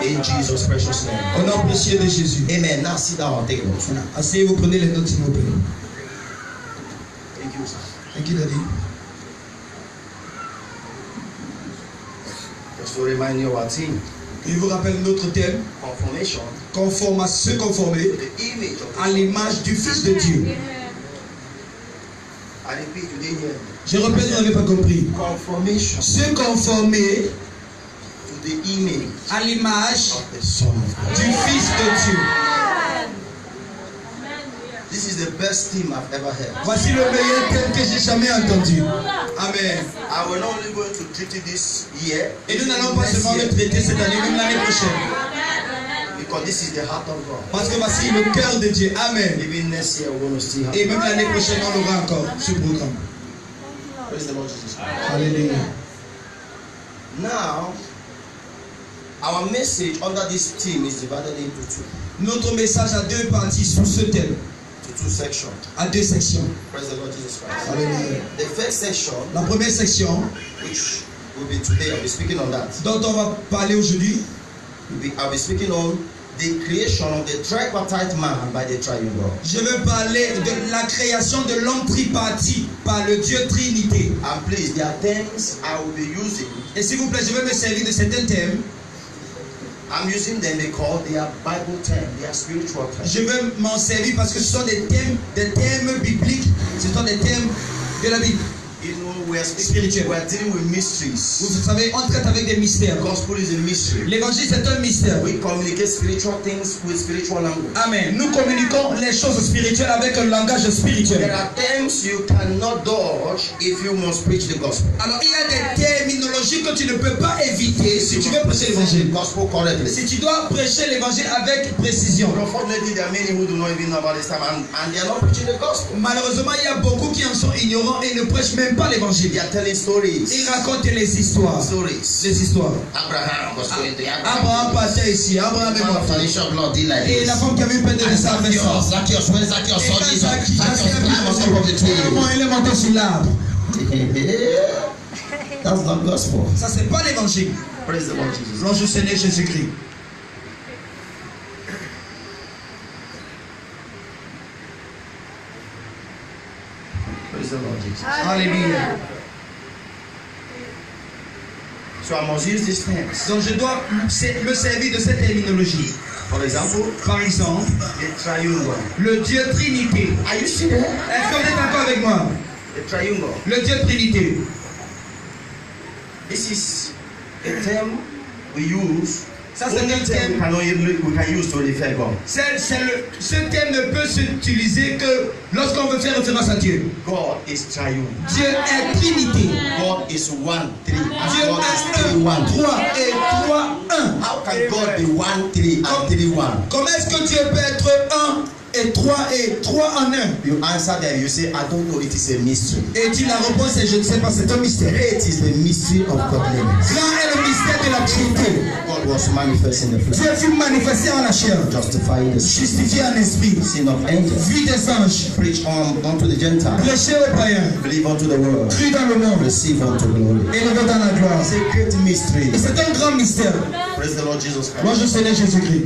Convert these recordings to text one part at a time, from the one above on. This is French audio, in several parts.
In Jesus' precious name. Au nom précieux de Jésus. Amen. Now sit down, take notes. Asseyez-vous, prenez les notes s'il vous plaît. Thank you, sir. Thank you, Daddy. Just to remind you of our theme. Il vous rappelle notre thème. Conformation. Se conformer To the image of à l'image du Fils de Dieu. I repeat, you didn't hear me. Je répète, vous n'avez pas compris. Conformation Se conformer to the image à l'image of the Son of God. du Fils de Dieu. This is the best theme I've ever heard. Voici le meilleur thème que j'ai jamais entendu. Amen. I will not only going to treat it this year, Et nous n'allons pas next seulement year, le traiter cette année, même l'année prochaine. because this is the heart of God. Parce que voici le cœur de Dieu. Amen. Even next year, we're going to still have. Et même l'année prochaine, on aura encore ce programme. Praise the Lord Jesus Christ. Alléluia. Now, our message under this theme is divided into two Notre message a deux parties sous ce thème, sections. à deux sections. Praise the Lord Jesus Christ. Alléluia. The first section, La première section, which will be today, I'll be speaking on that. dont on va parler aujourd'hui, I'll be speaking on the creation of the tripartite man by the triune God. je vais parler de la création de l'homme tripartite par le Dieu Trinité. And please, there are terms I will be using. Et s'il vous plaît, je vais me servir de certains thèmes. I'm using them because they are Bible terms, they are spiritual terms. Je vais m'en servir parce que ce sont des thèmes bibliques, ce sont des thèmes de la Bible. You know, we are Spiritual. we are dealing with mysteries. Vous savez, on traite avec des mystères. The gospel is a mystery. L'évangile, c'est un mystère. We communicate spiritual things with spiritual language. Amen. Nous communiquons les choses spirituelles avec un langage spirituel. There are terms you cannot dodge if you must preach the gospel. Alors, il y a des terminologies que tu ne peux pas éviter si tu veux prêcher The l'évangile. gospel correctly. Si tu dois prêcher l'évangile avec précision. But unfortunately, there are many who do not even know about this time and they are not preaching the gospel. Malheureusement, il y a beaucoup qui en sont ignorants et ne prêchent même pas l'évangile. They are telling stories. Ils racontent les histoires. Stories. Les histoires. Abraham was going to Abraham passait ici. Abraham est mort. Et la femme qui avait eu peine de ça avait ça. Zacchaeus, when Zacchaeus saw Et Jesus, quand Zacchaeus climbed on top of the tree. il est monté sur l'arbre. That's not gospel. Ça, c'est pas l'évangile. Praise the Lord Jesus. Louange au Seigneur Jésus-Christ. Praise the Lord Jesus. Alléluia. So I must use these terms. Donc je dois me servir de cette terminologie. For example, Par exemple, the triune God. le Dieu Trinité. Are you still there? Est-ce que vous êtes encore avec moi? The triune God. Le Dieu Trinité. This is a term we use. Ça, c'est Only un term thème. we can use to refer God. Ce thème ne peut s'utiliser que lorsqu'on veut faire référence à Dieu. God is triune. Dieu est Trinité. God is one, three. And Dieu God is est three, 1, one. 3 et 3, 1. How can God be one, three, and three, one? Comment est-ce que Dieu peut être 1 et 3 en 1? You answer them, you say, I don't know, it is a mystery. Et tu la réponse est je ne sais pas, c'est un mystère. Great is the mystery of godliness. Grand est le mystère de la Trinité. God was manifest in the flesh, Dieu fut manifesté en la chair, justifying the justifié en esprit, sin of angels, vie des anges, preach unto the Gentiles, prêché aux païens, believe unto the world, cru dans le monde, receive unto glory. élevé dans la gloire. It's a great mystery. Et c'est un grand mystère. Praise the Lord Jesus Moi Christ. je Seigneur Jésus-Christ,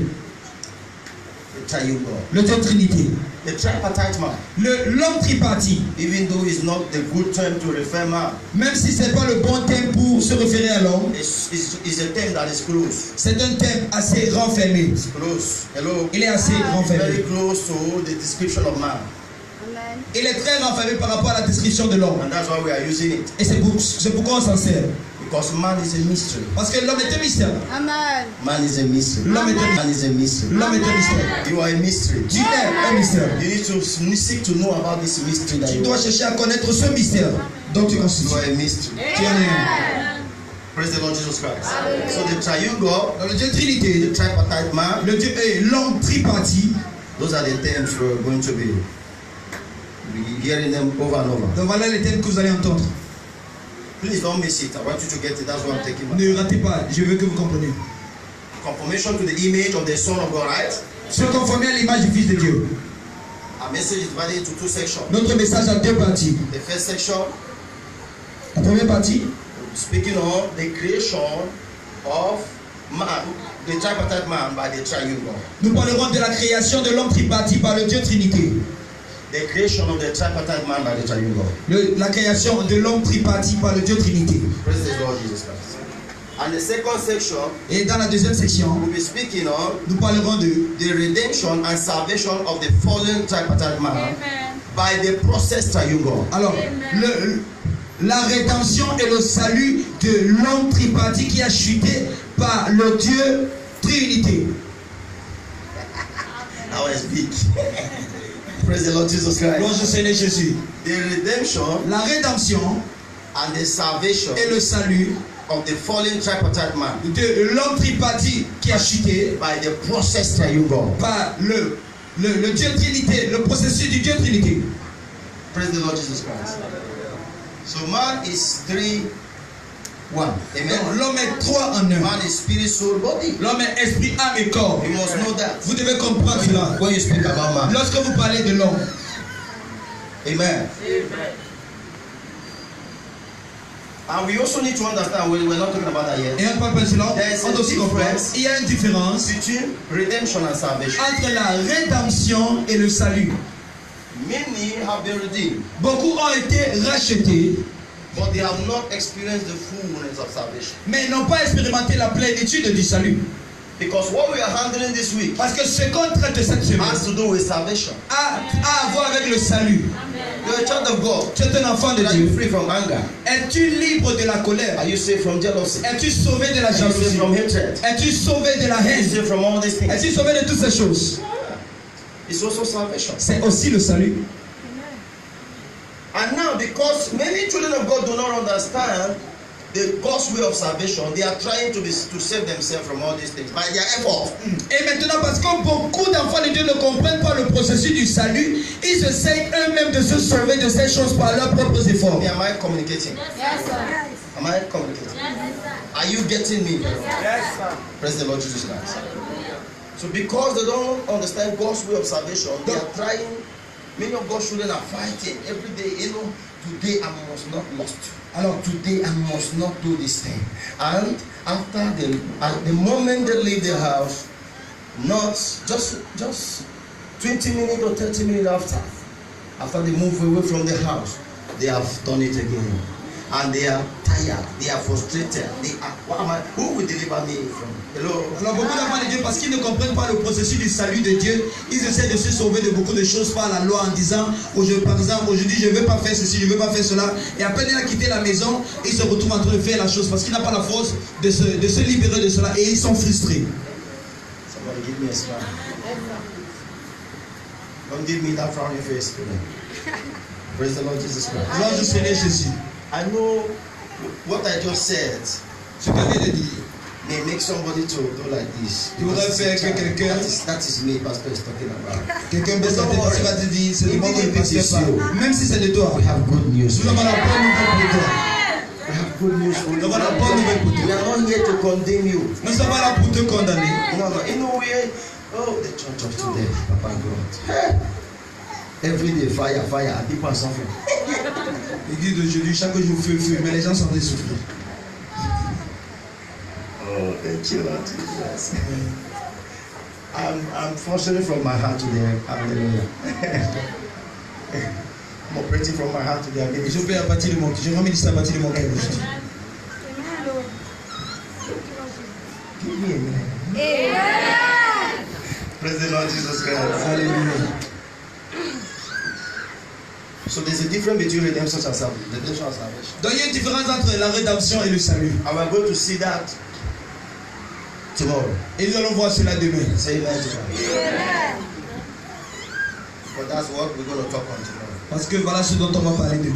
The triune God. le Dieu Trinité, The tripartite man, l'homme tripartite, even though it's not the good term to refer man, même si c'est pas le bon thème pour se référer à l'homme, it's a term that is close. c'est un thème assez renfermé. It's close. Hello. Il est assez Very renfermé. close to the description of man. Il est très renfermé par rapport à la description de l'homme. And that's why we are using it. Et c'est pourquoi on s'en sert. Because man is a mystery. Parce que l'homme est un mystère. Amen. Man is a mystery. L'homme est un Man is a mystery. L'homme est un mystère. You are a mystery. Tu es un mystère. You need to seek to know about this mystery that Tu you dois are. chercher à connaître ce mystère dont tu You constitues. are a mystery. Tu en es un. Praise the Lord Jesus Christ. So the triune God, Dans le Dieu Trinité, the tripartite man, le Dieu est l'homme tripartite. those are the terms we're going to be hearing them over and over. Donc voilà les thèmes que vous allez entendre. Please don't miss it. I want you to get it. That's what I'm taking. Ne ratez pas, je veux que vous compreniez. Conformation to the image of the Son of God, right? Se conformer à l'image du Fils de Dieu. Our message is divided into two sections. Notre message a deux parties. The first section, La première partie, speaking on the creation of man, the tripartite man by the triune God. Nous parlerons de la création de l'homme tripartite par le Dieu Trinité. The creation of the tripartite man by the triune God. La création de l'homme tripartite par le Dieu Trinité. Praise the Lord Jesus Christ. And the second section, Et dans la deuxième section, we'll be speaking on nous parlerons de the redemption and salvation of the fallen tripartite man by the process triune God. alors la rédemption et le salut de l'homme tripartite qui a chuté par le Dieu Trinité. Now I speak. Praise the Lord Jesus Christ. Louange au Seigneur Jésus. The redemption La rédemption and the salvation et le salut of the fallen tripartite man de l'homme tripartite qui a chuté by the process triune God. par le Dieu Trinité, le processus du Dieu Trinité. Praise the Lord Jesus Christ. So man is 3-1. Donc, Amen. l'homme est trois en un. Man is spirit, soul, body. L'homme est esprit, âme et corps. You must know that. Vous devez comprendre cela. When you speak about man. Lorsque vous parlez de l'homme, Amen. And we also need to understand, we're not talking about that yet, et on ne parle pas de cela, There is on doit aussi a comprendre. difference. Il y a une différence between redemption and salvation. entre la rédemption et le salut. Many have been redeemed, Beaucoup ont été rachetés, but they have not experienced the fullness of salvation. mais ils n'ont pas expérimenté la plénitude du salut. Because what we are handling this week Parce que ce qu'on traite cette semaine has to do with salvation. a à voir avec le salut. You're a child of God. Tu es un enfant de Are you Dieu. free from anger? Es-tu libre de la colère? Are you saved from jealousy? Es-tu sauvé de la Are you saved jalousie? from hatred? Es-tu sauvé de la Are you haine? saved from all these things? Es-tu sauvé de toutes ces choses? It's also salvation. C'est aussi le salut. And now, because many children of God do not understand the God's way of salvation, they are trying to save themselves from all these things by their effort. Et maintenant, parce que beaucoup d'enfants de Dieu ne comprennent pas le processus du salut, ils essayent eux-mêmes de se sauver de ces choses par leurs propres efforts. Am I communicating? Yes, sir. Am I communicating? Yes, sir. Are you getting me? Yes, sir. Praise the Lord Jesus Christ. So because they don't understand God's way of salvation, they are trying. Many of God's children are fighting every day. You know, today I must not lost. Alors, Today I must not do this thing. And after at the moment they leave the house, not just 20 minutes or 30 minutes after they move away from the house, they have done it again. And they are tired, they are frustrated, they are, who will deliver me from? Hello? alors beaucoup d'enfants de Dieu, parce qu'ils ne comprennent pas le processus du salut de Dieu, ils essaient de se sauver de beaucoup de choses par la loi en disant, par exemple, aujourd'hui je ne veux pas faire ceci, je ne veux pas faire cela. Et à peine il a quitté la maison, il se retrouve en train de faire la chose parce qu'il n'a pas la force de se libérer de cela et ils sont frustrés. Somebody give me a smile. Don't give me that frowny face. Praise the Lord Jesus Christ. Gloire du Seigneur Jésus. I know what I just said Ce que je viens de dire, may make somebody to do like this. tu voudrais faire que quelqu'un That is me, Pastor is talking about. baisse la tête parce qu'il va te dire, c'est le moment où le pasteur parle. Même si c'est de toi, We have good news. nous avons la bonne nouvelle pour toi. We have good news for Nous you. avons la bonne nouvelle pour We toi. are not here to condemn you. Nous sommes pas là pour te condamner. No, in no way. Oh, the church of today, Papa God. Every day, fire, and people are suffering. L'église d'aujourd'hui, chaque jour feu, mais les gens sont en train de souffrir. Oh, thank you, Lord Jesus. I'm functioning from my heart today. Hallelujah. I'm operating from my heart today. Et je fais à partir de mon cœur. Je remets ça à partir de mon cœur aujourd'hui. Give me a minute. Praise the Lord Jesus Christ. Alléluia. So there's a difference between redemption and salvation. Donc il y a une différence entre la rédemption et le salut. And we're going to see that tomorrow. Et nous allons voir cela demain. Say amen to that. But that's what we're going to talk on tomorrow. Parce que voilà ce dont on va parler demain.